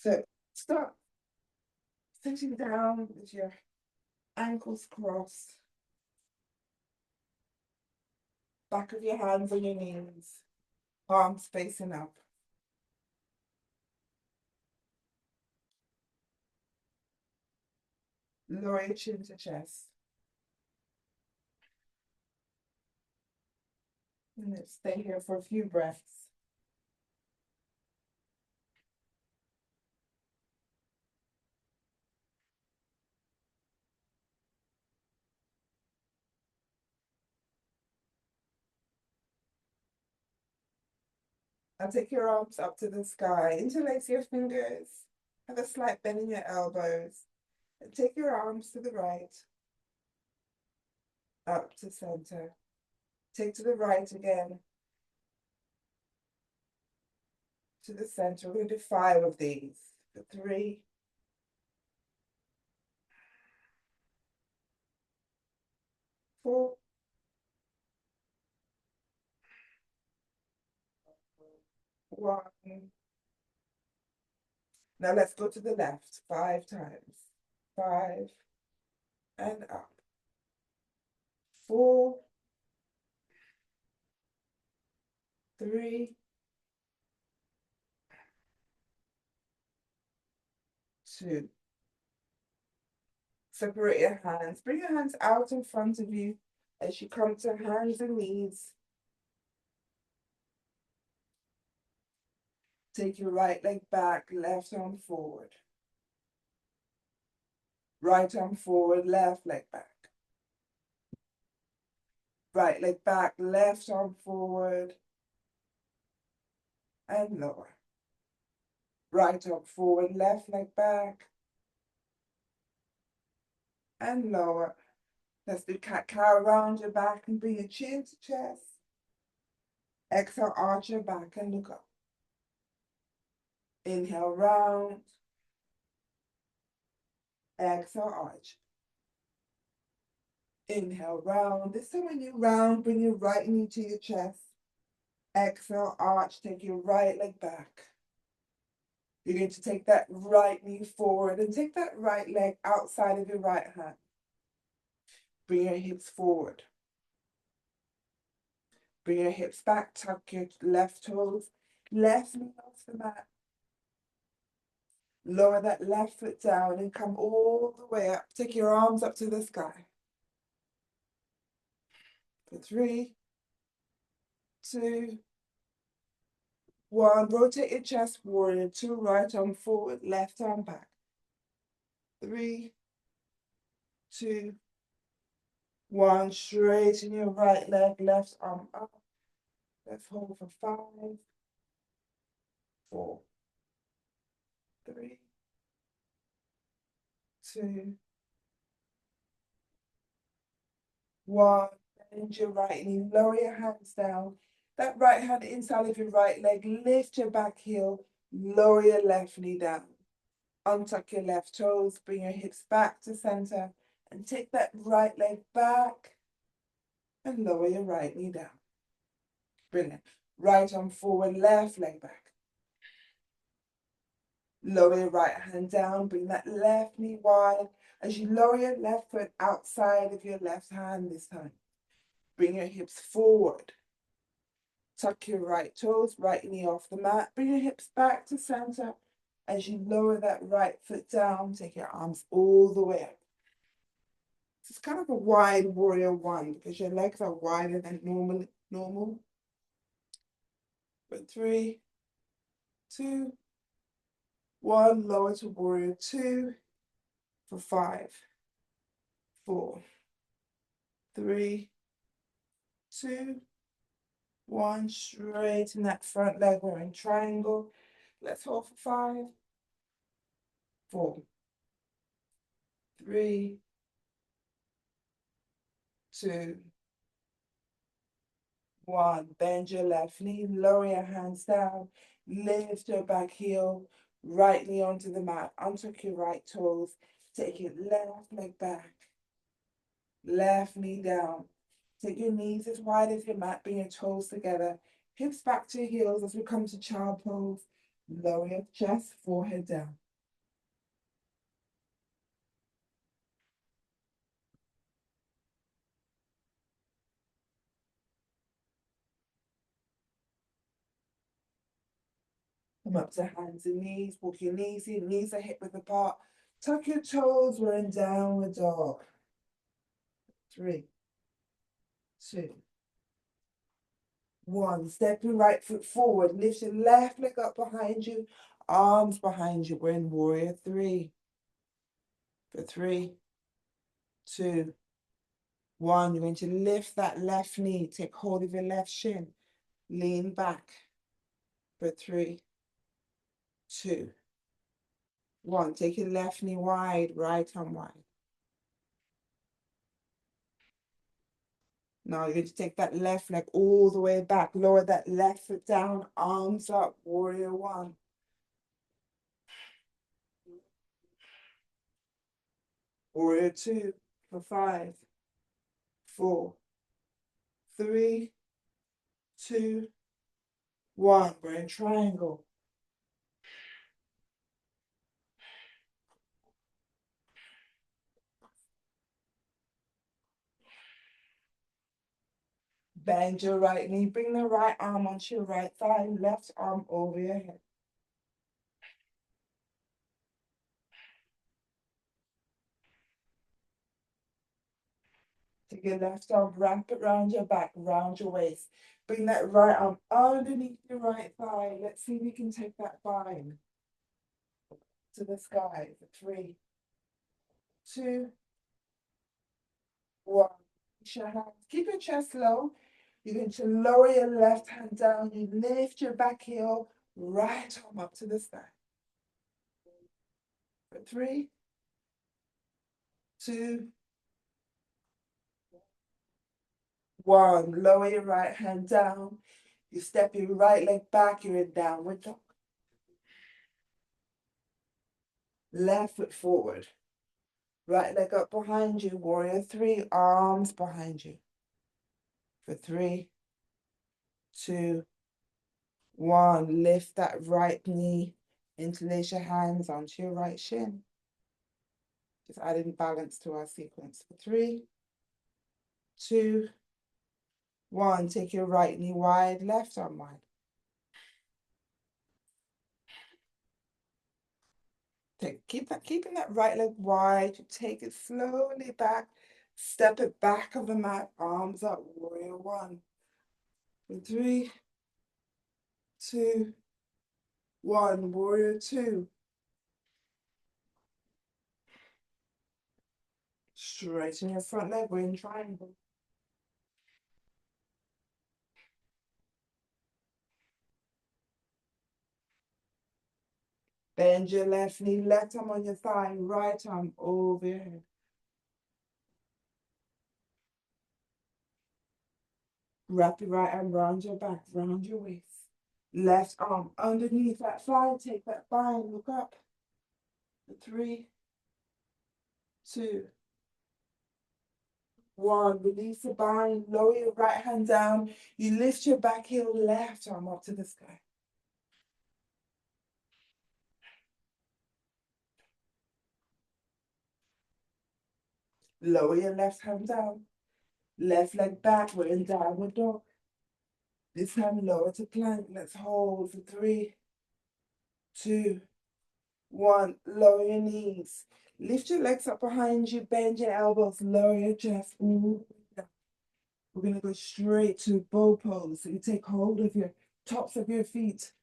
So start sitting down with your ankles crossed, back of your hands on your knees, palms facing up. Lower your chin to chest. And then stay here for a few breaths. Now take your arms up to the sky. Interlace your fingers. Have a slight bend in your elbows. And take your arms to the right. Up to center. Take to the right again. To the center. We're going to do 5 of these. For 3, 4, 1. Now let's go to the left 5 times. 5 and up. 4, 3, 2. Separate your hands. Bring your hands out in front of you as you come to hands and knees. Take your right leg back, left arm forward. Right arm forward, left leg back. Right leg back, left arm forward. And lower. Right arm forward, left leg back. And lower. Let's do cat-cow around your back and bring your chin to chest. Exhale, arch your back and look up. Inhale, round. Exhale, arch. Inhale, round. This time when you round, bring your right knee to your chest. Exhale, arch, take your right leg back. You're going to take that right knee forward and take that right leg outside of your right hand. Bring your hips forward. Bring your hips back, tuck your left toes, left knee off the mat. Lower that left foot down and come all the way up. Take your arms up to the sky. For 3, 2, 1. Rotate your chest, warrior 2. Right arm forward, left arm back. 3, 2, 1. Straighten your right leg, left arm up. Let's hold for 5, 4, 3, 2, 1. Bend your right knee, lower your hands down. That right hand inside of your right leg, lift your back heel, lower your left knee down. Untuck your left toes, bring your hips back to center, and take that right leg back and lower your right knee down. Brilliant. Right arm forward, left leg back. Lower your right hand down, bring that left knee wide as you lower your left foot outside of your left hand this time. Bring your hips forward. Tuck your right toes, right knee off the mat. Bring your hips back to center as you lower that right foot down. Take your arms all the way up. It's kind of a wide warrior 1 because your legs are wider than normal. For 3, 2, 1. Lower to warrior 2. For 5, 4, 3, 2, 1. Straighten that front leg. We're in triangle. Let's hold for 5, 4, 3, 2, 1. Bend your left knee, lower your hands down, lift your back heel, right knee onto the mat, untuck your right toes, take your left leg back, left knee down. Take your knees as wide as your mat, bring your toes together, hips back to your heels as we come to child pose. Lower your chest, forehead down. Come up to hands and knees. Walk your knees in. Knees are hip width apart. Tuck your toes. We're in downward dog. 3, 2, 1. Step your right foot forward. Lift your left leg up behind you. Arms behind you. We're in warrior 3. For 3, 2, 1. You're going to lift that left knee. Take hold of your left shin. Lean back. For 3, 2, 1. Take your left knee wide, right arm wide. Now you're going to take that left leg all the way back. Lower that left foot down, arms up, warrior 1. Warrior 2 for 5, 4, 3, 2, 1. We're in triangle. Bend your right knee. Bring the right arm onto your right thigh. Left arm over your head. Take your left arm, wrap it around your back, round your waist. Bring that right arm underneath your right thigh. Let's see if we can take that vine to the sky. For 3, 2, 1. Push your hands. Keep your chest low. You're going to lower your left hand down. You lift your back heel, right arm up to the sky. For 3, 2, 1. Lower your right hand down. You step your right leg back. You're in downward dog. Left foot forward. Right leg up behind you. Warrior 3. Arms behind you. For 3, 2, 1. Lift that right knee. Interlace your hands onto your right shin. Just adding balance to our sequence. For 3, 2, 1. Take your right knee wide, left arm wide. Keeping that right leg wide. You take it slowly back. Step it back of the mat. Arms up. Warrior 1. For 3, 2, 1. Warrior 2. Straighten your front leg. We're in triangle. Bend your left knee, left arm on your thigh, right arm over your head. Wrap your right arm around your back, round your waist. Left arm underneath that thigh, take that bind, look up. 3, 2, 1. Release the bind, lower your right hand down. You lift your back heel, left arm up to the sky. Lower your left hand down. Left leg back, we're in downward dog. This time lower to plank. Let's hold for 3, 2, 1. Lower your knees. Lift your legs up behind you. Bend your elbows. Lower your chest. We're going to go straight to bow pose. So you take hold of your tops of your feet.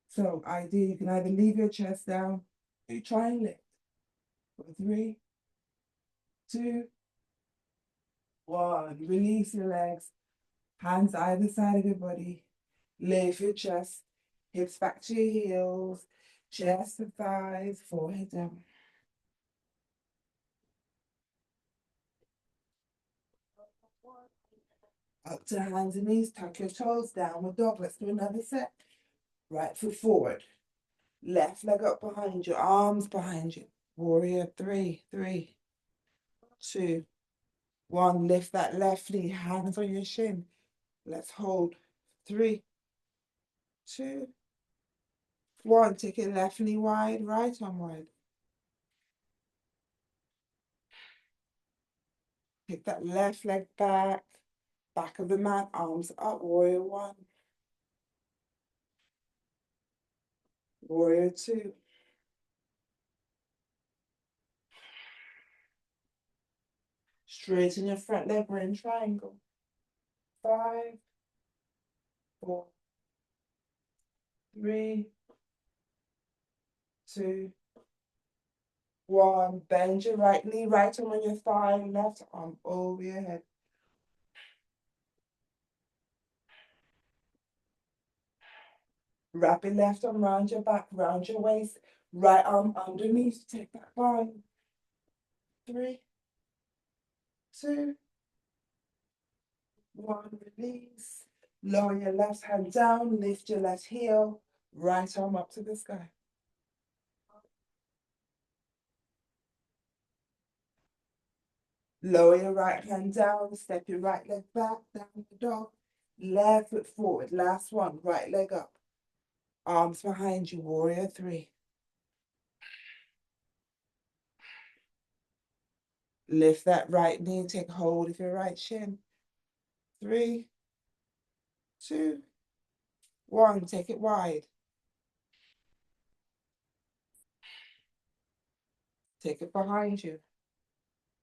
So ideally, you can either leave your chest down or you try and lift. For 3, 2, 1. Release your legs. Hands either side of your body. Lift your chest. Hips back to your heels. Chest to thighs. Forehead down. Up to hands and knees, tuck your toes, downward dog. Let's do another set. Right foot forward. Left leg up behind you, arms behind you. Warrior 3, 3, 2, 1. Lift that left knee, hands on your shin. Let's hold. 3, 2, 1. Take it left knee wide, right arm wide. Take that left leg back, back of the mat, arms up, warrior 1. Warrior 2. Straighten your front leg, we're in triangle. 5, 4, 3, 2, 1. Bend your right knee, right arm on your thigh, left arm over your head. Wrap your left arm round your back, round your waist, right arm underneath, take that bind. 3, 2, 1, release. Lower your left hand down, lift your left heel, right arm up to the sky. Lower your right hand down, step your right leg back, down the dog. Left foot forward, last one, right leg up. Arms behind you, warrior 3. Lift that right knee, take hold of your right shin. 3, 2, 1, take it wide. Take it behind you.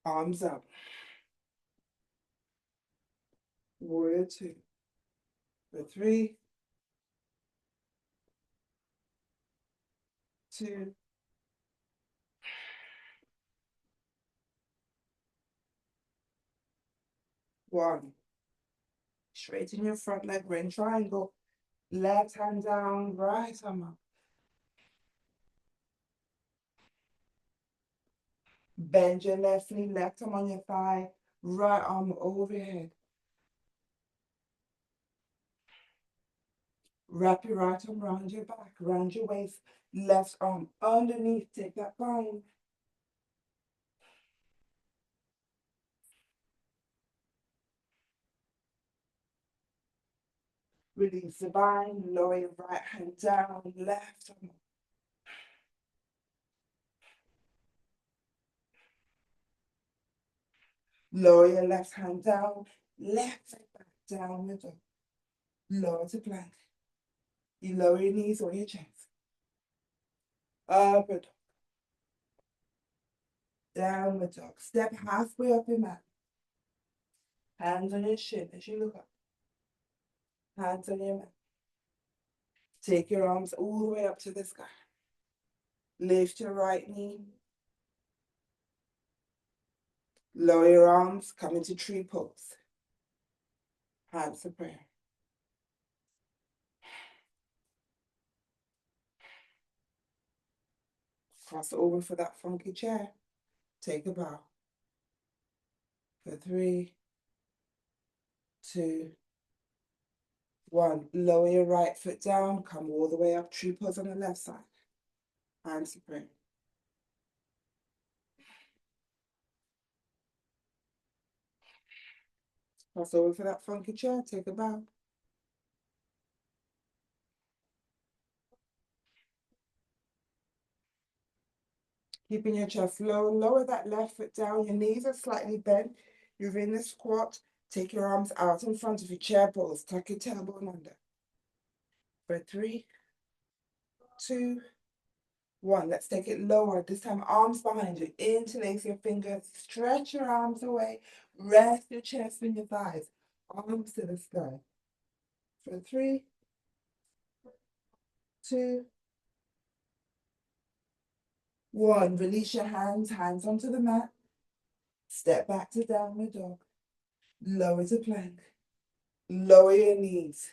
Arms up. Warrior 2. For 3, 2, 1. Straighten your front leg, we're in triangle. Left hand down, right arm up. Bend your left knee, left arm on your thigh, right arm over your head. Wrap your right arm around your back, around your waist, left arm underneath, take that bind. Release the bind, lower your right hand down, left arm. Lower your left hand down, left leg back, down the dog. Lower to plank. You lower your knees or your chest. Upward dog. Downward dog. Step halfway up your mat. Hands on your shin as you look up. Hands on your mat. Take your arms all the way up to the sky. Lift your right knee. Lower your arms, come into tree pose. Hands for prayer. Cross over for that funky chair. Take a bow. For 3, 2, 1. Lower your right foot down, come all the way up, tree pose on the left side. Hands for prayer. Cross over for that funky chair, take a bow. Keeping your chest low, lower that left foot down, your knees are slightly bent. You're in the squat. Take your arms out in front of your chair pose. Tuck your tailbone under. For 3, 2, 1. Let's take it lower. This time, arms behind you. Interlace your fingers. Stretch your arms away. Rest your chest and your thighs. Arms to the sky. For 3, 2, 1. Release your hands. Hands onto the mat. Step back to downward dog. Lower to plank. Lower your knees.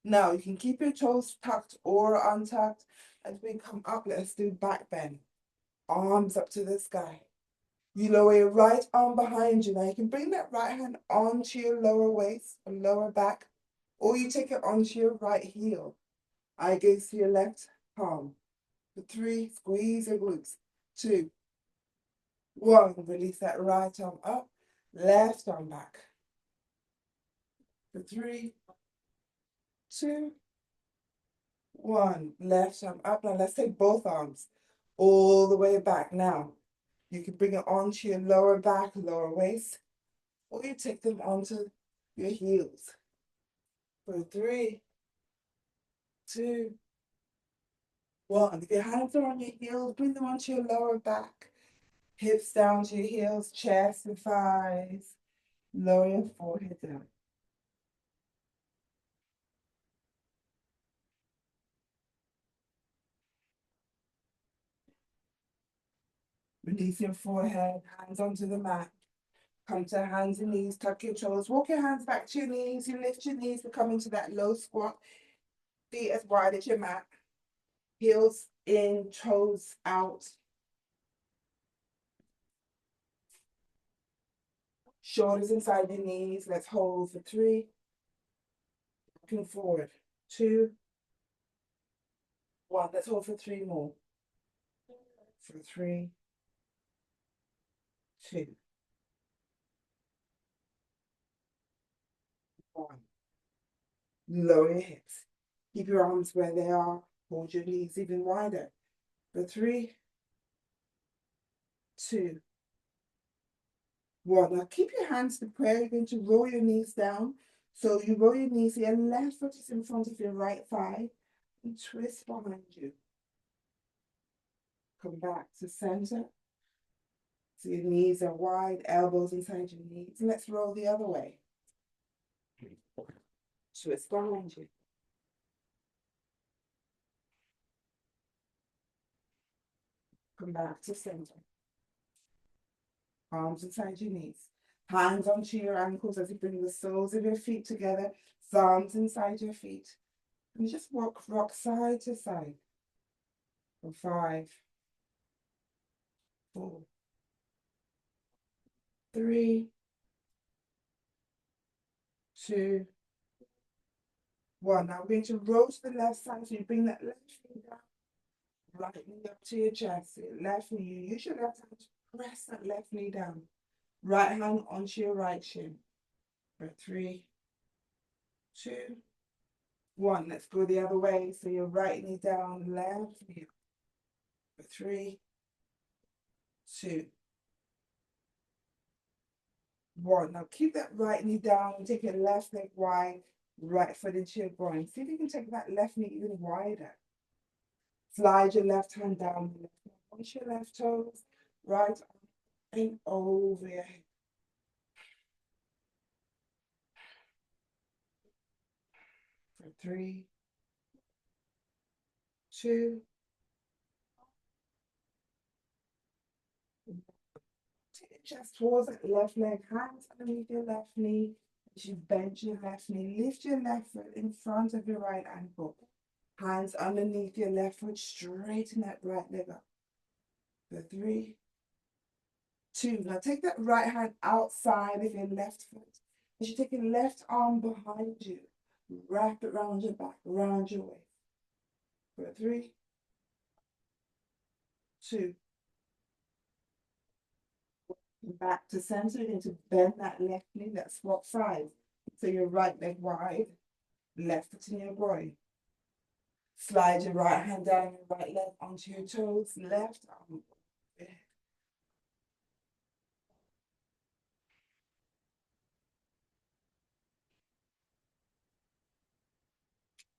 Now, you can keep your toes tucked or untucked. As we come up, let's do back bend. Arms up to the sky. You lower your right arm behind you. Now, you can bring that right hand onto your lower waist or lower back, or you take it onto your right heel. Eye gaze to your left palm. For 3, squeeze your glutes. 2, 1, release that right arm up, left arm back. For 3, 2, One, left arm up. Now let's take both arms all the way back. Now, you can bring it onto your lower back, lower waist, or you take them onto your heels. For 3, 2, 1. If your hands are on your heels, bring them onto your lower back. Hips down to your heels, chest and thighs. Lower your forehead down. Release your forehead, hands onto the mat. Come to hands and knees, tuck your toes. Walk your hands back to your knees. You lift your knees to come into that low squat. Feet as wide as your mat. Heels in, toes out. Shoulders inside your knees. Let's hold for 3. Looking forward. 2, 1. Let's hold for 3 more. For 3, 2, 1. Lower your hips. Keep your arms where they are. Hold your knees even wider. For 3, 2, 1. Now keep your hands to prayer. You're going to roll your knees down. So you roll your knees, your left foot is in front of your right thigh, and twist behind you. Come back to center. So your knees are wide, elbows inside your knees. And let's roll the other way. Twist behind you. Come back to center. Arms inside your knees. Hands onto your ankles as you bring the soles of your feet together. Thumbs inside your feet. And just rock side to side. For 5, 4, 3, 2, 1. Now we're going to roll to the left side. So you bring that left knee down, right knee up to your chest. Left knee. You use your left hand to press that left knee down. Right hand onto your right shin. For 3, 2, 1. Let's go the other way. So your right knee down, left knee up. For 3, 2, 1. Now keep that right knee down and take your left leg wide, right foot into your groin. See if you can take that left knee even wider. Slide your left hand down, onto your left toes, right arm and over your head. For 3, 2, chest towards that left leg, hands underneath your left knee. As you bend your left knee, lift your left foot in front of your right ankle. Hands underneath your left foot, straighten that right leg up. For 3, 2. Now take that right hand outside of your left foot. As you take your left arm behind you, wrap it around your back, around your waist. For 3, 2. Back to center. You're going to bend that left knee. That's squat 5. So your right leg wide, left foot in your groin. Slide your right hand down your right leg onto your toes, left arm.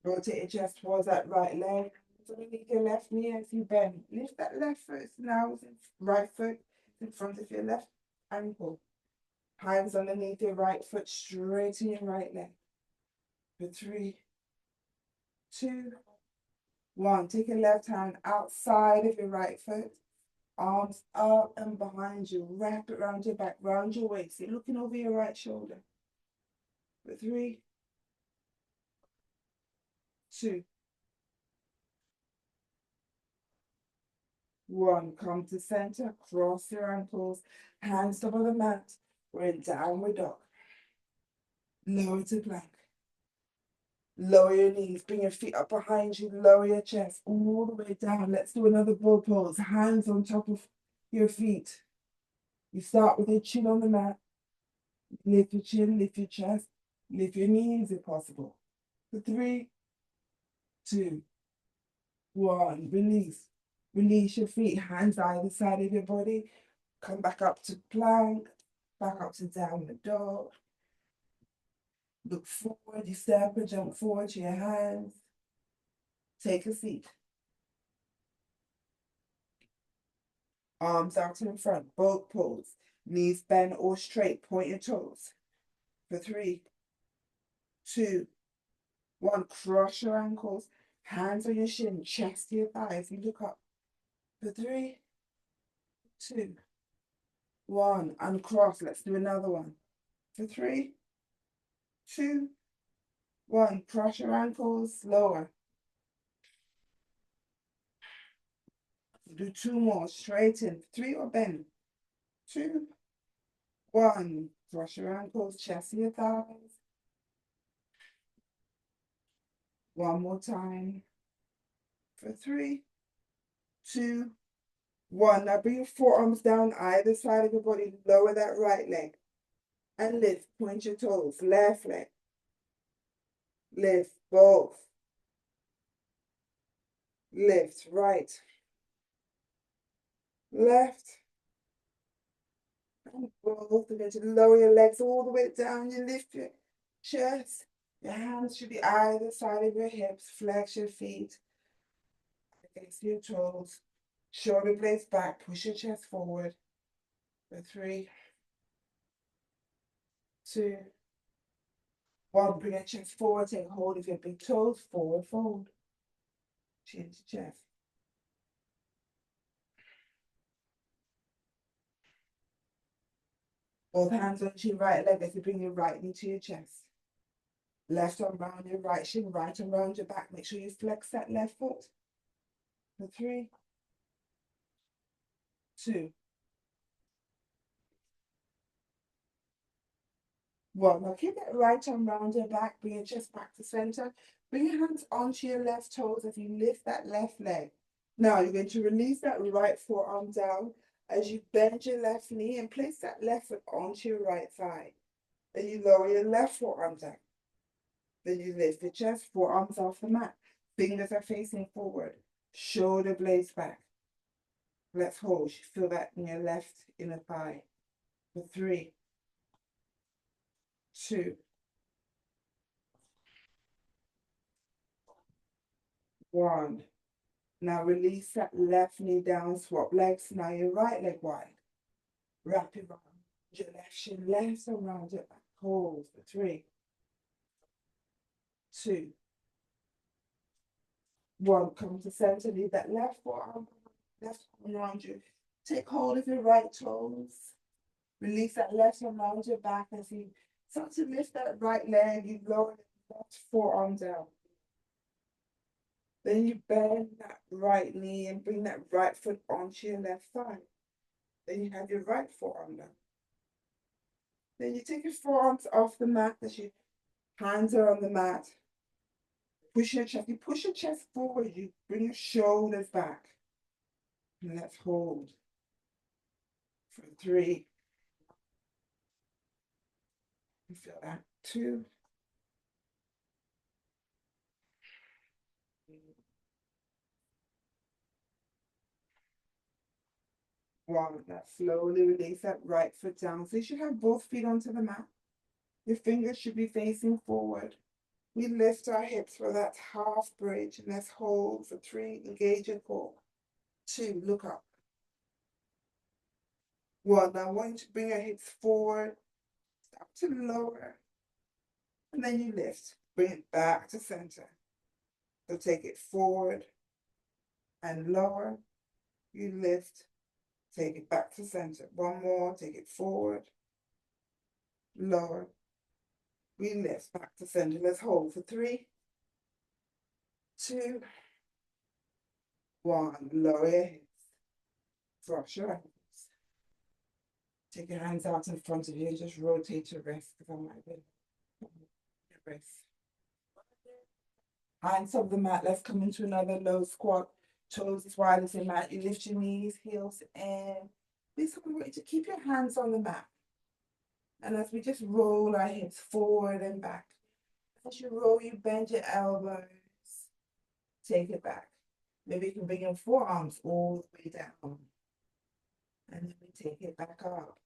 Rotate your chest towards that right leg. Underneath your left knee as you bend. Lift that left foot now, right foot in front of your left ankle. Hands underneath your right foot, straighten your right leg. For 3, 2, 1. Take your left hand outside of your right foot. Arms up and behind you. Wrap it around your back, round your waist. You're looking over your right shoulder. For 3, 2, 1. Come to center. Cross your ankles. Hands over the mat. We're in downward dog. Lower to plank. Lower your knees. Bring your feet up behind you. Lower your chest all the way down. Let's do another bull pose. Hands on top of your feet. You start with your chin on the mat. Lift your chin, lift your chest, lift your knees if possible. For 3, 2, One, release. Release your feet, hands either side of your body. Come back up to plank, back up to downward dog. Look forward, you step and jump forward to your hands. Take a seat. Arms out in front, boat pose. Knees bent or straight, point your toes. For 3, 2, 1. Cross your ankles, hands on your shin, chest to your thighs. You look up. For 3, 2, 1. Uncross. Let's do another one. For 3, 2, 1. Cross your ankles, lower. Do 2 more. Straighten. 3 or bend. 2, 1. Cross your ankles, chest to your thighs. 1 more time. For 3, 2, 1. Now bring your forearms down either side of your body. Lower that right leg. And lift. Point your toes. Left leg. Lift. Both. Lift. Right. Left. And both. You're going to lower your legs all the way down. You lift your chest. Your hands should be either side of your hips. Flex your feet against your toes. Shoulder blades back. Push your chest forward. For 3, 2, 1. Bring your chest forward. Take hold of your big toes. Forward fold. Chin to chest. Both hands onto your right leg as you bring your right knee to your chest. Left arm round your right shin, right arm round your back. Make sure you flex that left foot. For 3, 2, 1. Now keep that right arm round your back. Bring your chest back to center. Bring your hands onto your left toes as you lift that left leg. Now you're going to release that right forearm down as you bend your left knee and place that left foot onto your right thigh. Then you lower your left forearm down. Then you lift your chest, forearms off the mat. Fingers are facing forward. Shoulder blades back. Let's hold. You feel that in your left inner thigh. For 3, 2, 1. Now release that left knee down, swap legs. Now your right leg wide. Wrap it around your left shin, left around your back. Hold for 3, 2, 1. Come to center. Leave that left forearm, left arm around you. Take hold of your right toes. Release that left arm around your back as you start to lift that right leg. You lower the left forearm down. Then you bend that right knee and bring that right foot onto your left thigh. Then you have your right forearm down. Then you take your forearms off the mat as your hands are on the mat. Push your chest. You push your chest forward. You bring your shoulders back. And let's hold for 3. You feel that? 2, 1. Now slowly release that right foot down. So you should have both feet onto the mat. Your fingers should be facing forward. We lift our hips for that half bridge. And let's hold for 3. Engage your core. 2. Look up. 1. Now I want you to bring your hips forward. Start to lower. And then you lift. Bring it back to center. So take it forward and lower. You lift. Take it back to center. 1 more. Take it forward. Lower. We lift back to center. Let's hold for 3, 2, 1. Lower your hips. Cross your ankles. Take your hands out in front of you. Just rotate your wrist because I might be your wrist. Hands on the mat. Let's come into another low squat. Toes as wide as your mat. You lift your knees, heels in. Basically, want you to keep your hands on the mat. And as we just roll our hips forward and back. As you roll, you bend your elbows. Take it back. Maybe you can bring your forearms all the way down. And then we take it back up.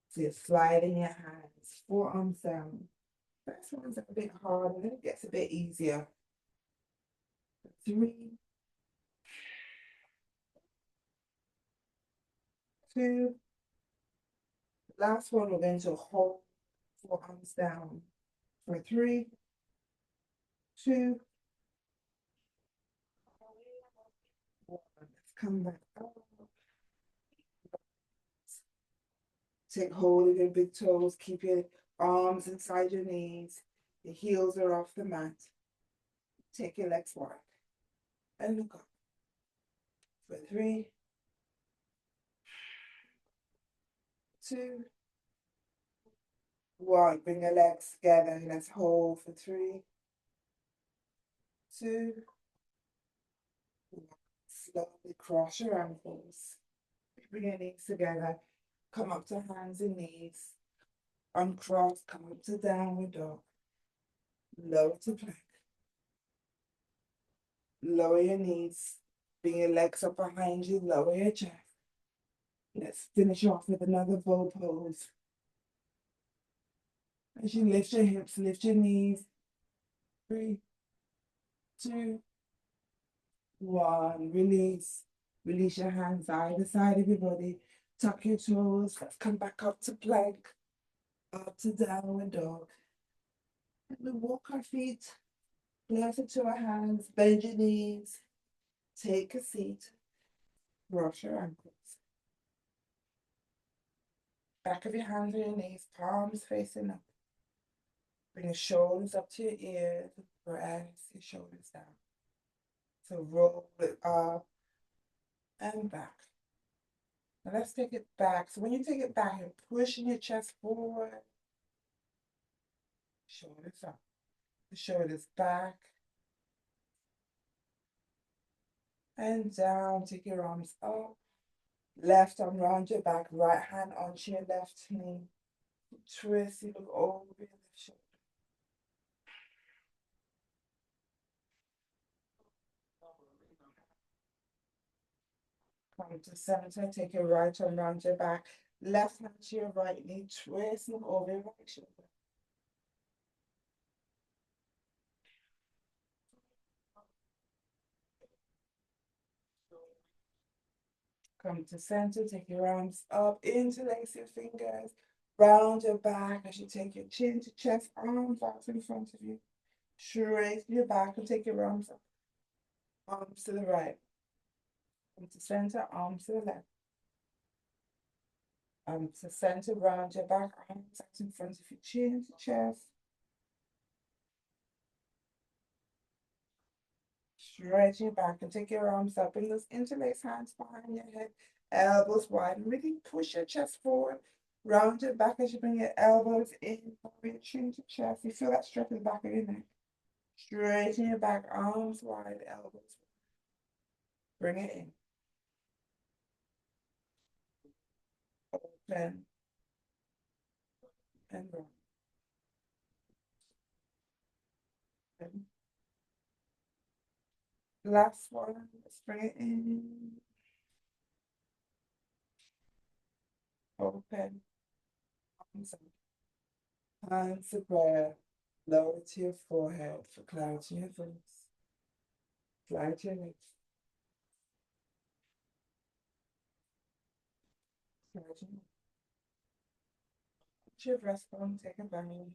So you're sliding your hands, forearms down. First one's a bit hard, and then it gets a bit easier. 3, 2. Last one, we're going to hold forearms down for 3, 2, 1. Let's come back up. Take hold of your big toes. Keep your arms inside your knees. The heels are off the mat. Take your legs wide and look up for 3, 2, 1. Bring your legs together. Let's hold for 3, 2, 1. Slowly cross your ankles. Bring your knees together. Come up to hands and knees. Uncross. Come up to downward dog. Lower to plank. Lower your knees. Bring your legs up behind you. Lower your chest. Let's finish off with another bow pose. As you lift your hips, lift your knees. 3, 2, 1. Release. Release your hands either side of your body. Tuck your toes. Let's come back up to plank. Up to downward dog. And we walk our feet closer to our hands. Bend your knees. Take a seat. Cross your ankles. Back of your hands on your knees. Palms facing up. Bring your shoulders up to your ears. Press your shoulders down. So roll it up and back. Now let's take it back. So when you take it back, you're pushing your chest forward. Shoulders up. The shoulders back. And down. Take your arms up. Left arm around your back. Right hand onto your left knee. Twist. You look over your left shoulder. Come to center. Take your right arm around your back. Left hand to your right knee. Twist. Look over your right shoulder. Come to center, take your arms up, interlace your fingers, round your back as you take your chin to chest, arms out in front of you. Straighten your back and take your arms up. Arms to the right. Come to center, arms to the left. Arms to center, round your back, arms out in front of you, chin to chest. Stretch your back and take your arms up. Bring those interlace hands behind your head, elbows wide, and really push your chest forward. Round your back as you bring your elbows in, your chin to chest. You feel that stretch in the back of your neck. Straighten your back, arms wide, elbows wide. Bring it in. Open and roll. Open. Last one. Let's bring it in. Open. Arms up. Hands to prayer. Lower to your forehead for clarity in your voice. Clarity in your lips. Clarity in your Put your breastbone, take a bow.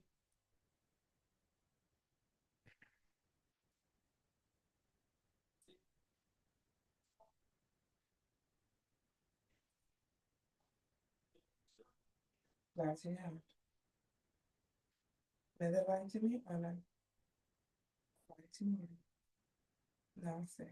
Clarity in your heart. May the light in me honor. Light in you. Namaste.